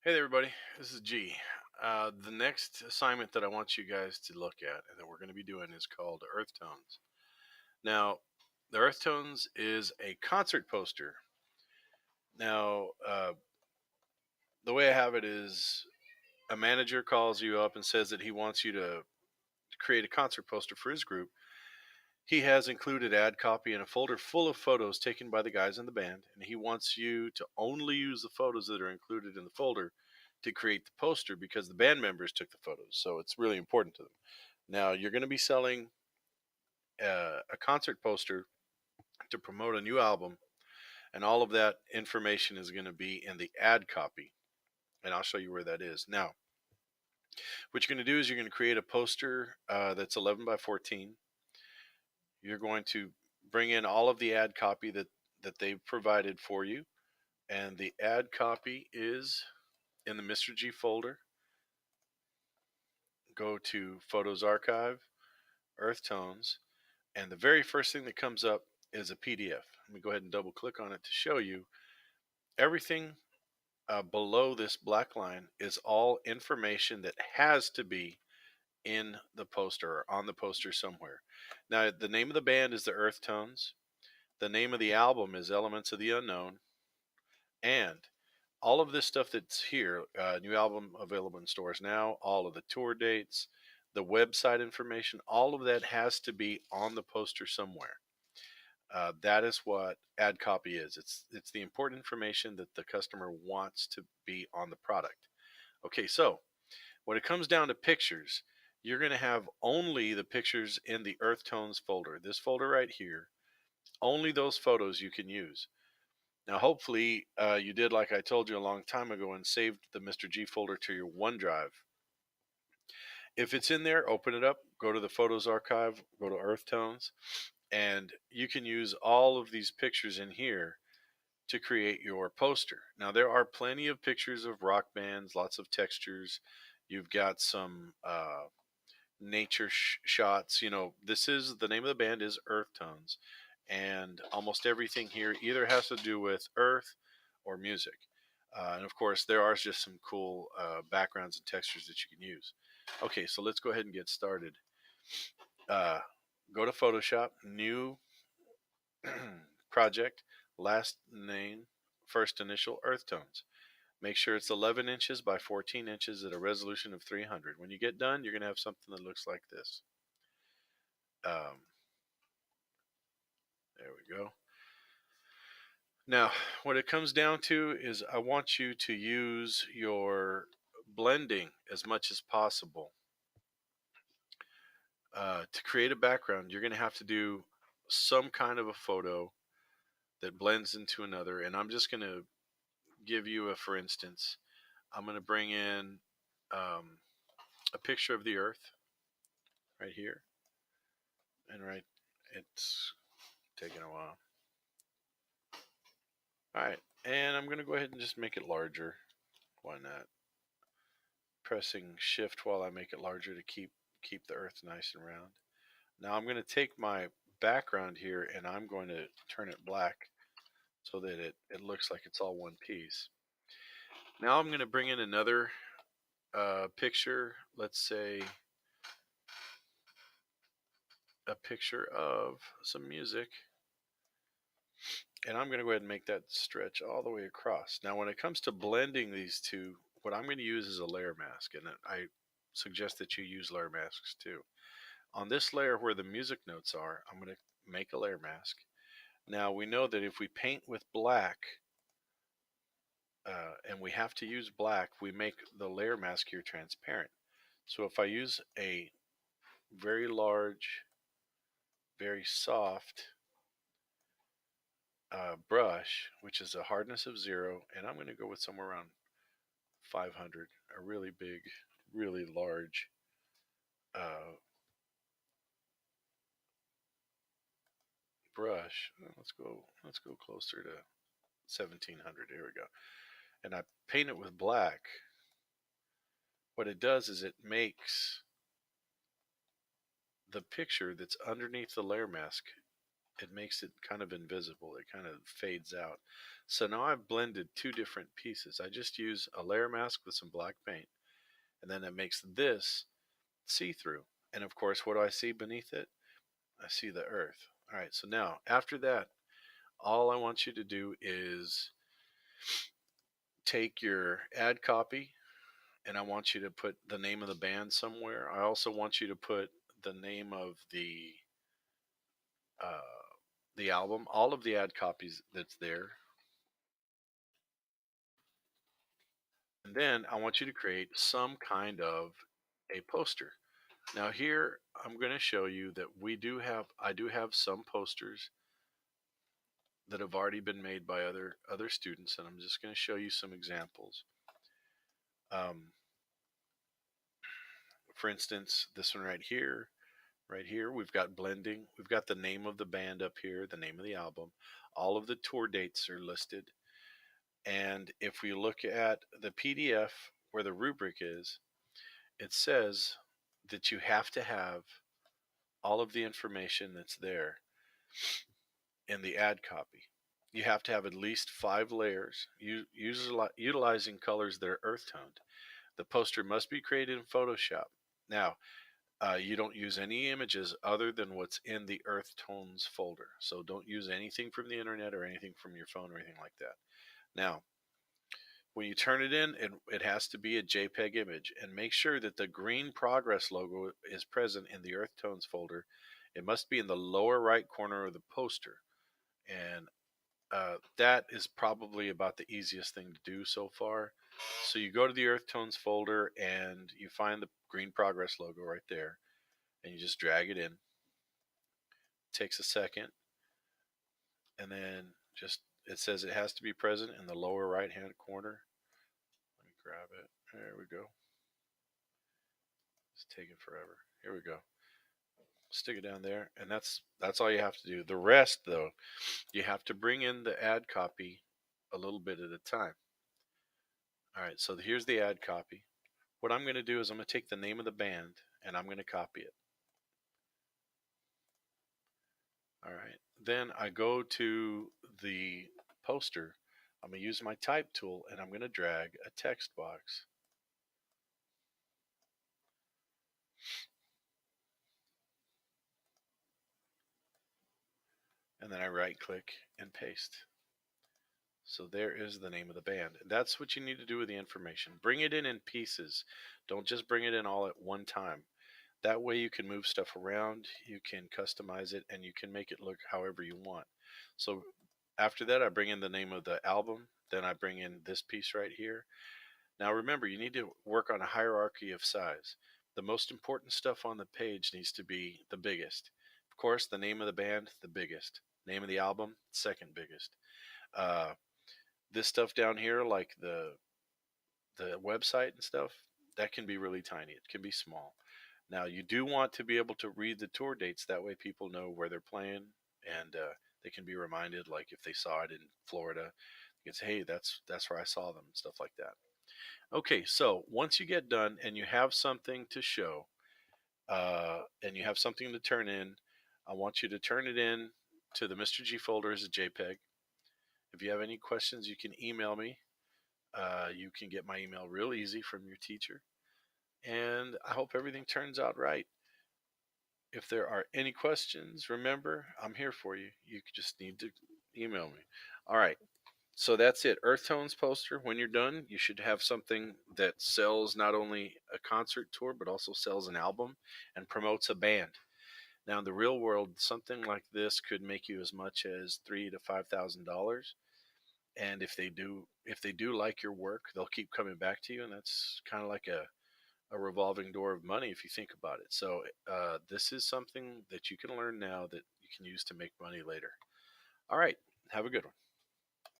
Hey there, everybody. This is G. The next assignment that I want you guys to look at and that we're going to be doing is called Earthtones. Now, the Earthtones is a concert poster. Now, the way I have it is a manager calls you up and says that he wants you to create a concert poster for his group. He has included ad copy in a folder full of photos taken by the guys in the band, and he wants you to only use the photos that are included in the folder to create the poster because the band members took the photos. So it's really important to them. Now, you're going to be selling a concert poster to promote a new album, and all of that information is going to be in the ad copy. And I'll show you where that is. Now, what you're going to do is you're going to create a poster that's 11 by 14. You're going to bring in all of the ad copy that they've provided for you. And the ad copy is in the Mr. G folder. Go to Photos Archive, Earthtones, and the very first thing that comes up is a PDF. Let me go ahead and double click on it to show you. Everything below this black line is all information that has to be in the poster or on the poster somewhere. Now, the name of the band is the Earthtones. The name of the album is Elements of the Unknown. And all of this stuff that's here, new album available in stores now, all of the tour dates, the website information, all of that has to be on the poster somewhere. That is what ad copy is. It's the important information that the customer wants to be on the product. Okay, so when it comes down to pictures, you're going to have only the pictures in the Earthtones folder. This folder right here, only those photos you can use. Now, hopefully, you did like I told you a long time ago and saved the Mr. G folder to your OneDrive. If it's in there, open it up, go to the Photos Archive, go to Earthtones, and you can use all of these pictures in here to create your poster. Now, there are plenty of pictures of rock bands, lots of textures. You've got some nature shots. You know, this is the name of the band is Earthtones, and almost everything here either has to do with earth or music. And of course, there are just some cool backgrounds and textures that you can use. Okay, so let's go ahead and get started. Uh, Go to Photoshop, new project, last name, first initial, Earthtones. Make sure it's 11 inches by 14 inches at a resolution of 300. When you get done, you're going to have something that looks like this. Um, there we go. Now, what it comes down to is I want you to use your blending as much as possible. To create a background, you're going to have to do some kind of a photo that blends into another. And I'm just going to give you a for instance. I'm going to bring in a picture of the earth right here. And right, it's taking a while. All right, and I'm going to go ahead and just make it larger. Why not? Pressing shift while I make it larger to keep the earth nice and round. Now I'm going to take my background here and I'm going to turn it black so that it looks like it's all one piece. Now I'm going to bring in another picture. Let's say a picture of some music. And I'm going to go ahead and make that stretch all the way across. Now when it comes to blending these two, what I'm going to use is a layer mask. And I suggest that you use layer masks too. On this layer where the music notes are, I'm going to make a layer mask. Now we know that if we paint with black, and we have to use black, we make the layer mask here transparent. So if I use a very large, very soft brush, which is a hardness of 0, and I'm going to go with somewhere around 500, a really big, really large brush. Let's go closer to 1700. Here we go. And I paint it with black. What it does is it makes the picture that's underneath the layer mask it makes it kind of invisible. It kind of fades out. So now I've blended two different pieces. I just use a layer mask with some black paint, and then it makes this see-through. And of course, what do I see beneath it? I see the earth. All right, so now after that, all I want you to do is take your ad copy, and I want you to put the name of the band somewhere. I also want you to put the name of the album, all of the ad copies that's there, and then I want you to create some kind of a poster. Now here I'm going to show you that I do have some posters that have already been made by other students, and I'm just going to show you some examples. Um, for instance, this one right here, we've got blending. We've got the name of the band up here, the name of the album. All of the tour dates are listed. And if we look at the PDF where the rubric is, it says that you have to have all of the information that's there in the ad copy. You have to have at least 5 layers, utilizing colors that are earth toned. The poster must be created in Photoshop. Now, you don't use any images other than what's in the Earth Tones folder. So don't use anything from the internet or anything from your phone or anything like that. Now, when you turn it in, it has to be a JPEG image, and make sure that the green progress logo is present in the Earth Tones folder. It must be in the lower right corner of the poster. And that is probably about the easiest thing to do so far. So you go to the Earth Tones folder and you find the green progress logo right there, and you just drag it in. It takes a second, and then just it says it has to be present in the lower right hand corner. Let me grab it. There we go. It's taking forever. Here we go. Stick it down there, and that's all you have to do. The rest, though, you have to bring in the ad copy a little bit at a time. All right, so here's the ad copy. What I'm going to do is I'm going to take the name of the band and I'm going to copy it. All right, then I go to the poster. I'm going to use my type tool and I'm going to drag a text box. And then I right click and paste. So there is the name of the band. That's what you need to do with the information. Bring it in pieces. Don't just bring it in all at one time. That way you can move stuff around, you can customize it, and you can make it look however you want. So after that, I bring in the name of the album. Then I bring in this piece right here. Now remember, you need to work on a hierarchy of size. The most important stuff on the page needs to be the biggest. Of course, the name of the band, the biggest. Name of the album, second biggest. Uh, this stuff down here, like the website and stuff, that can be really tiny. It can be small. Now, you do want to be able to read the tour dates. That way, people know where they're playing, and they can be reminded. Like if they saw it in Florida, they can say, "Hey, that's where I saw them," and stuff like that. Okay, so once you get done and you have something to show, and you have something to turn in, I want you to turn it in to the Mr. G folder as a JPEG. If you have any questions, you can email me. You can get my email real easy from your teacher. And I hope everything turns out right. If there are any questions, remember, I'm here for you. You just need to email me. All right. So that's it. Earthtones poster. When you're done, you should have something that sells not only a concert tour, but also sells an album and promotes a band. Now, in the real world, something like this could make you as much as $3,000 to $5,000. And if they do like your work, they'll keep coming back to you, and that's kind of like a revolving door of money if you think about it. So this is something that you can learn now that you can use to make money later. All right, have a good one.